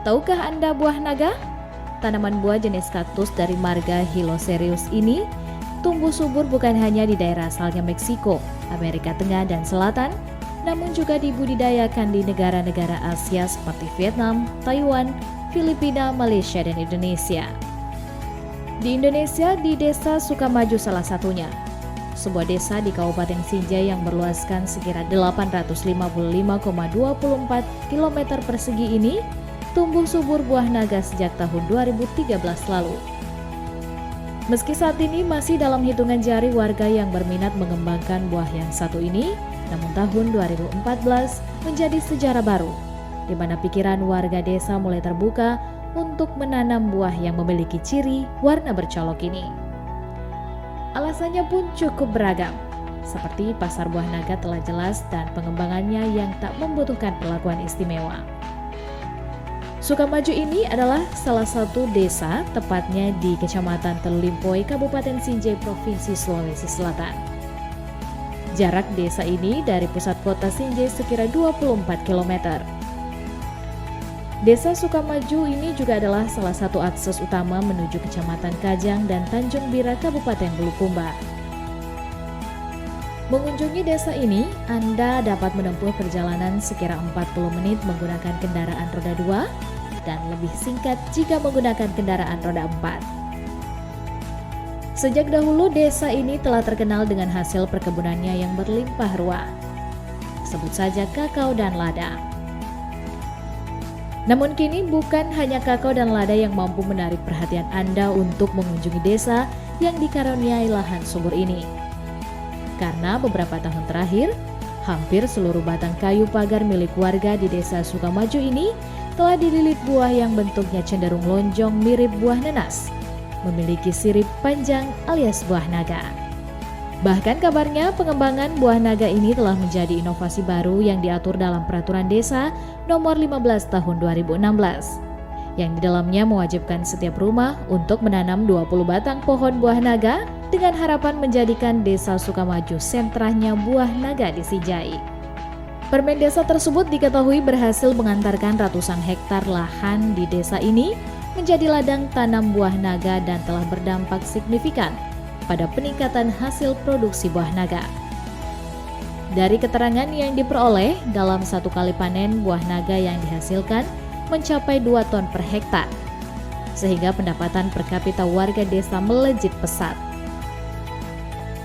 Tahukah Anda buah naga? Tanaman buah jenis kaktus dari marga Hylocereus ini tumbuh subur bukan hanya di daerah asalnya Meksiko, Amerika Tengah dan Selatan, namun juga dibudidayakan di negara-negara Asia seperti Vietnam, Taiwan, Filipina, Malaysia, dan Indonesia. Di Indonesia, di Desa Sukamaju salah satunya. Sebuah desa di Kabupaten Sinjai yang berluaskan sekira 855,24 km persegi ini tumbuh subur buah naga sejak tahun 2013 lalu. Meski saat ini masih dalam hitungan jari warga yang berminat mengembangkan buah yang satu ini, namun tahun 2014 menjadi sejarah baru, di mana pikiran warga desa mulai terbuka untuk menanam buah yang memiliki ciri warna bercolok ini. Alasannya pun cukup beragam, seperti pasar buah naga telah jelas dan pengembangannya yang tak membutuhkan perlakuan istimewa. Sukamaju ini adalah salah satu desa, tepatnya di Kecamatan Telulimpoi, Kabupaten Sinjai, Provinsi Sulawesi Selatan. Jarak desa ini dari pusat kota Sinjai sekira 24 km. Desa Sukamaju ini juga adalah salah satu akses utama menuju Kecamatan Kajang dan Tanjung Bira, Kabupaten Bulukumba. Mengunjungi desa ini, Anda dapat menempuh perjalanan sekira 40 menit menggunakan kendaraan roda 2 dan lebih singkat jika menggunakan kendaraan roda 4. Sejak dahulu desa ini telah terkenal dengan hasil perkebunannya yang berlimpah ruah. Sebut saja kakao dan lada. Namun kini bukan hanya kakao dan lada yang mampu menarik perhatian Anda untuk mengunjungi desa yang dikaruniai lahan subur ini. Karena beberapa tahun terakhir, hampir seluruh batang kayu pagar milik warga di desa Sukamaju ini telah dililit buah yang bentuknya cenderung lonjong mirip buah nanas, memiliki sirip panjang alias buah naga. Bahkan kabarnya pengembangan buah naga ini telah menjadi inovasi baru yang diatur dalam Peraturan Desa Nomor 15 Tahun 2016, yang di dalamnya mewajibkan setiap rumah untuk menanam 20 batang pohon buah naga dengan harapan menjadikan Desa Sukamaju sentranya buah naga di Sinjai. Permen desa tersebut diketahui berhasil mengantarkan ratusan hektar lahan di desa ini menjadi ladang tanam buah naga dan telah berdampak signifikan pada peningkatan hasil produksi buah naga. Dari keterangan yang diperoleh, dalam satu kali panen buah naga yang dihasilkan mencapai 2 ton per hektar, sehingga pendapatan per kapita warga desa melejit pesat.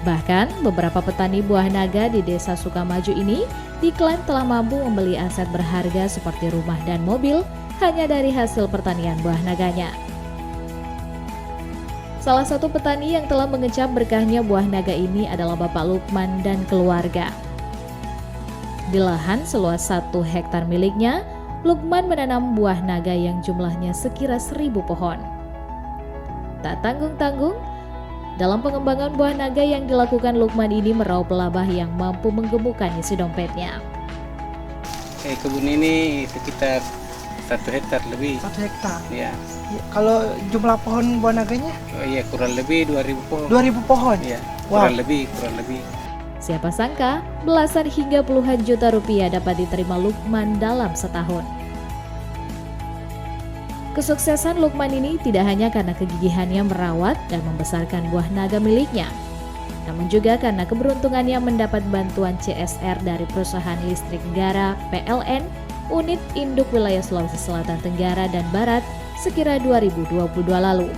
Bahkan, beberapa petani buah naga di desa Sukamaju ini diklaim telah mampu membeli aset berharga seperti rumah dan mobil hanya dari hasil pertanian buah naganya. Salah satu petani yang telah mengecap berkahnya buah naga ini adalah Bapak Lukman dan keluarga. Di lahan seluas 1 hektar miliknya, Lukman menanam buah naga yang jumlahnya sekira 1.000 pohon. Tak tanggung-tanggung, dalam pengembangan buah naga yang dilakukan Lukman ini meraup laba yang mampu menggemukkan isi dompetnya. Kebun ini sekitar 1 hektar lebih. 1 hektar? Ya. Kalau jumlah pohon buah naganya? Oh iya, kurang lebih 2.000 pohon. 2.000 pohon? Iya, Wow. kurang lebih. Siapa sangka, belasan hingga puluhan juta rupiah dapat diterima Lukman dalam setahun. Kesuksesan Lukman ini tidak hanya karena kegigihannya merawat dan membesarkan buah naga miliknya, namun juga karena keberuntungannya mendapat bantuan CSR dari Perusahaan Listrik Negara (PLN) Unit Induk Wilayah Sulawesi Selatan Tenggara dan Barat sekira 2022 lalu.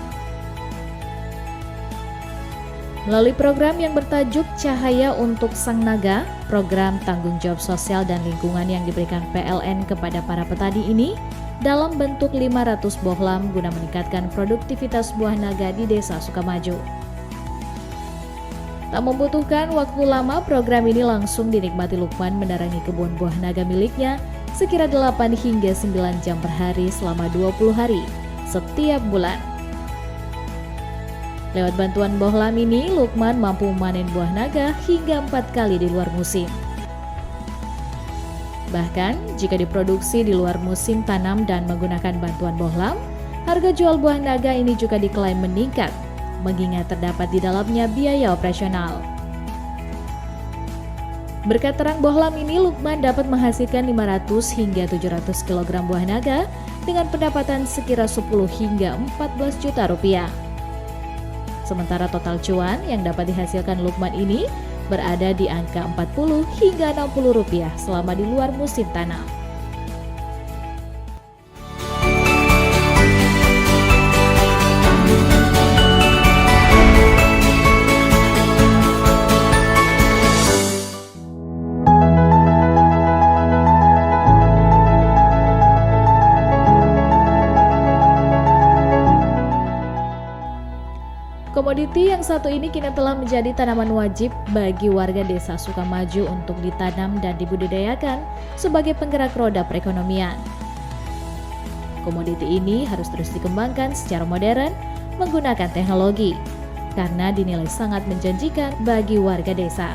Melalui program yang bertajuk Cahaya untuk Sang Naga, program tanggung jawab sosial dan lingkungan yang diberikan PLN kepada para petani ini dalam bentuk 500 bohlam guna meningkatkan produktivitas buah naga di desa Sukamaju. Tak membutuhkan waktu lama, program ini langsung dinikmati Lukman menerangi kebun buah naga miliknya sekira 8 hingga 9 jam per hari selama 20 hari setiap bulan. Lewat bantuan bohlam ini, Lukman mampu memanen buah naga hingga 4 kali di luar musim. Bahkan, jika diproduksi di luar musim tanam dan menggunakan bantuan bohlam, harga jual buah naga ini juga diklaim meningkat, mengingat terdapat di dalamnya biaya operasional. Berkat terang bohlam ini, Lukman dapat menghasilkan 500 hingga 700 kg buah naga dengan pendapatan sekira 10 hingga 14 juta rupiah. Sementara total cuan yang dapat dihasilkan Lukman ini berada di angka 40 hingga 60 rupiah selama di luar musim tanam. Komoditi yang satu ini kini telah menjadi tanaman wajib bagi warga desa Sukamaju untuk ditanam dan dibudidayakan sebagai penggerak roda perekonomian. Komoditi ini harus terus dikembangkan secara modern menggunakan teknologi karena dinilai sangat menjanjikan bagi warga desa.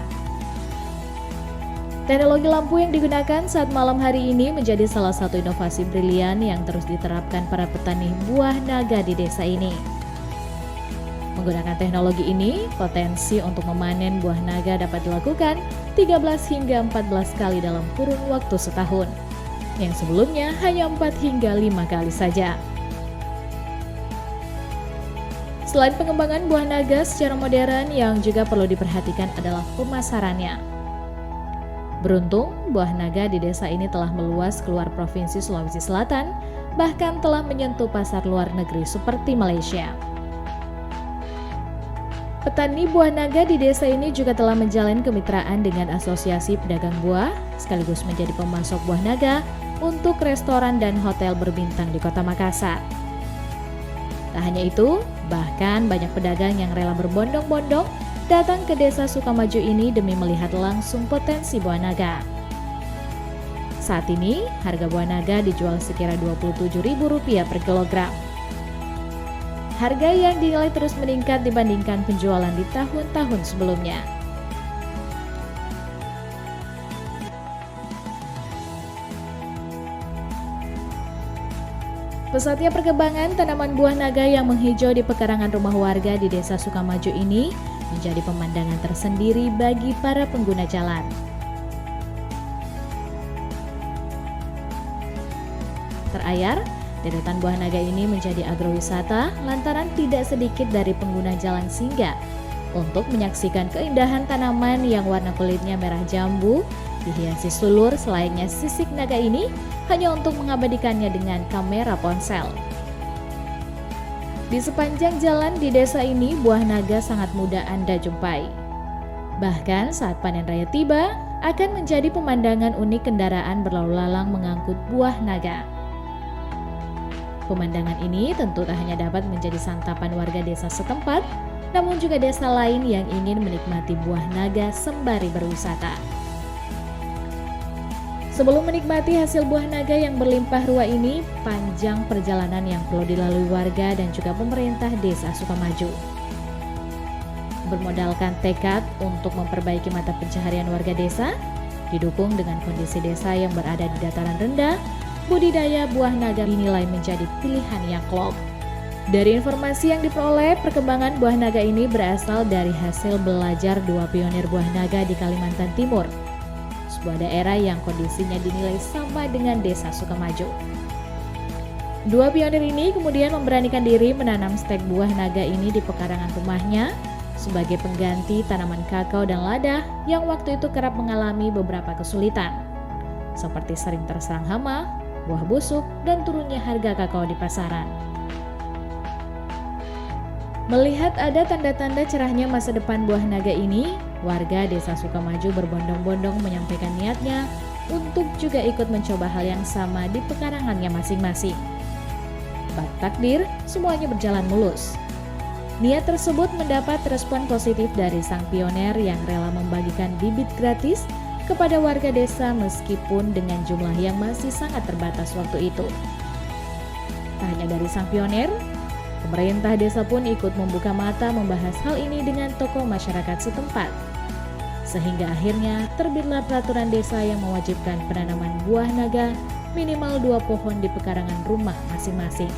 Teknologi lampu yang digunakan saat malam hari ini menjadi salah satu inovasi brilian yang terus diterapkan para petani buah naga di desa ini. Menggunakan teknologi ini, potensi untuk memanen buah naga dapat dilakukan 13 hingga 14 kali dalam kurun waktu setahun, yang sebelumnya hanya 4 hingga 5 kali saja. Selain pengembangan buah naga secara modern, yang juga perlu diperhatikan adalah pemasarannya. Beruntung, buah naga di desa ini telah meluas keluar Provinsi Sulawesi Selatan, bahkan telah menyentuh pasar luar negeri seperti Malaysia. Petani buah naga di desa ini juga telah menjalin kemitraan dengan Asosiasi Pedagang Buah, sekaligus menjadi pemasok buah naga untuk restoran dan hotel berbintang di Kota Makassar. Tak hanya itu, bahkan banyak pedagang yang rela berbondong-bondong datang ke desa Sukamaju ini demi melihat langsung potensi buah naga. Saat ini, harga buah naga dijual sekira Rp27.000 per kilogram. Harga yang dinilai terus meningkat dibandingkan penjualan di tahun-tahun sebelumnya. Pesatnya perkembangan tanaman buah naga yang menghijau di pekarangan rumah warga di desa Sukamaju ini menjadi pemandangan tersendiri bagi para pengguna jalan. Terayar, deretan buah naga ini menjadi agrowisata lantaran tidak sedikit dari pengguna jalan singgah untuk menyaksikan keindahan tanaman yang warna kulitnya merah jambu, dihiasi sulur selayaknya sisik naga ini hanya untuk mengabadikannya dengan kamera ponsel. Di sepanjang jalan di desa ini, buah naga sangat mudah Anda jumpai. Bahkan saat panen raya tiba, akan menjadi pemandangan unik kendaraan berlalu lalang mengangkut buah naga. Pemandangan ini tentu tak hanya dapat menjadi santapan warga desa setempat, namun juga desa lain yang ingin menikmati buah naga sembari berwisata. Sebelum menikmati hasil buah naga yang berlimpah ruah ini, panjang perjalanan yang perlu dilalui warga dan juga pemerintah desa Sukamaju. Bermodalkan tekad untuk memperbaiki mata pencaharian warga desa, didukung dengan kondisi desa yang berada di dataran rendah, budidaya buah naga dinilai menjadi pilihan yang klop. Dari informasi yang diperoleh, perkembangan buah naga ini berasal dari hasil belajar 2 pionir buah naga di Kalimantan Timur, sebuah daerah yang kondisinya dinilai sama dengan desa Sukamaju. 2 pionir ini kemudian memberanikan diri menanam stek buah naga ini di pekarangan rumahnya sebagai pengganti tanaman kakao dan lada yang waktu itu kerap mengalami beberapa kesulitan, seperti sering terserang hama, buah busuk, dan turunnya harga kakao di pasaran. Melihat ada tanda-tanda cerahnya masa depan buah naga ini, warga desa Sukamaju berbondong-bondong menyampaikan niatnya untuk juga ikut mencoba hal yang sama di pekarangannya masing-masing. Bak takdir, semuanya berjalan mulus. Niat tersebut mendapat respon positif dari sang pioner yang rela membagikan bibit gratis kepada warga desa meskipun dengan jumlah yang masih sangat terbatas waktu itu. Tak hanya dari sang pioner, pemerintah desa pun ikut membuka mata membahas hal ini dengan tokoh masyarakat setempat. Sehingga akhirnya terbitlah peraturan desa yang mewajibkan penanaman buah naga minimal 2 pohon di pekarangan rumah masing-masing.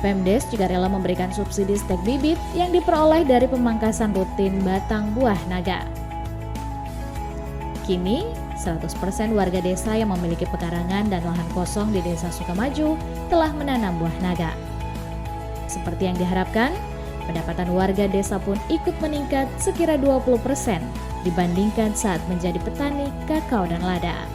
Pemdes juga rela memberikan subsidi stek bibit yang diperoleh dari pemangkasan rutin batang buah naga. Kini, 100% warga desa yang memiliki pekarangan dan lahan kosong di Desa Sukamaju telah menanam buah naga. Seperti yang diharapkan, pendapatan warga desa pun ikut meningkat sekira 20% dibandingkan saat menjadi petani kakao dan lada.